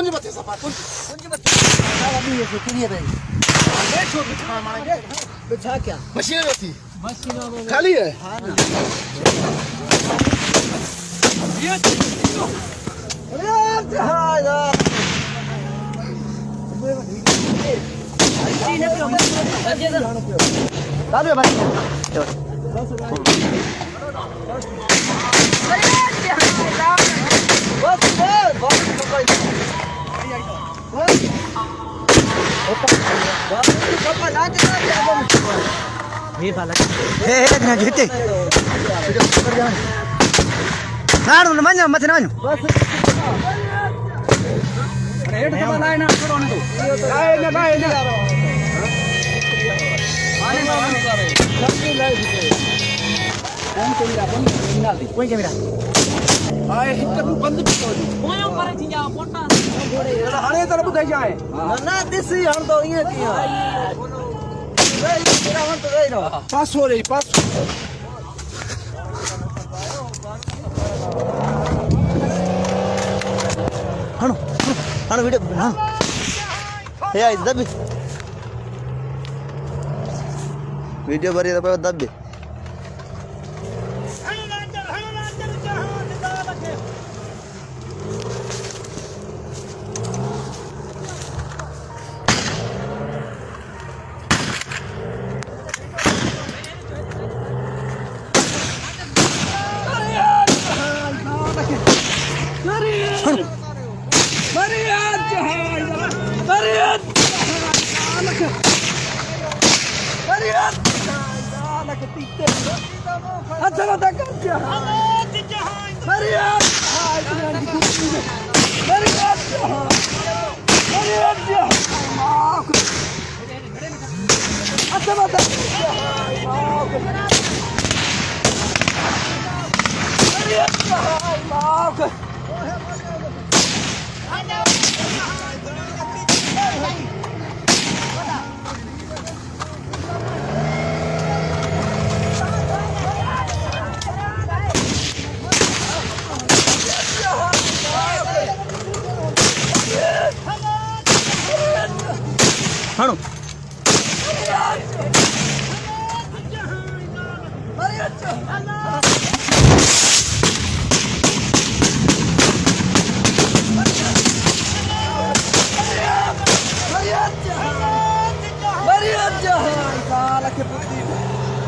कुंज मथे सफा कुंज मथे अभी ये कितनी है देखो दिखा मारे बिछा क्या मशीन होती खाली है हां ना ये अरे जहाज दादू भाई आए हिकु बंद ओयो करे थी जा पोटा हाणे त ॿुधाई जाए ना दिसी हण तो इए किया तेरा हण तो गई ना पास हो रही पास हण हण वीडियो हां हे आई दब वीडियो भरी तो दब हणो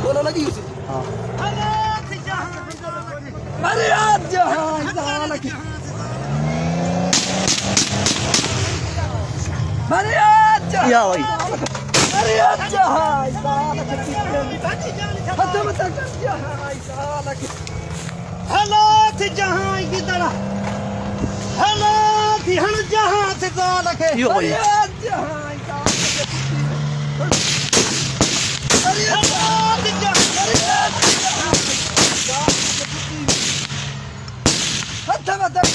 बोलो लगी उसे हां अरे आज जहां लगी अरे आज या भाई अरे आज जहां खत्म तक जहां हेलो थी जहां इधर हेलो थी हन जहां से तो लगे यो भाई अरे आज जहां खत्म तक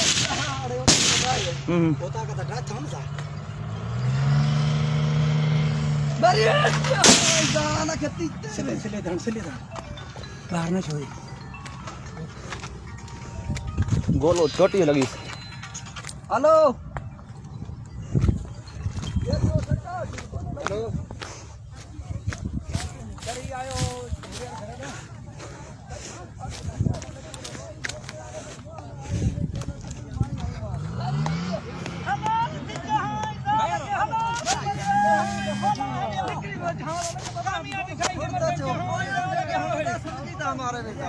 होता का ढाच हम सा बरिया जाना खेती सिले धन बाहर न छोड़ी बोलो छोटी लगी हेलो करी आयो हमारे बेटा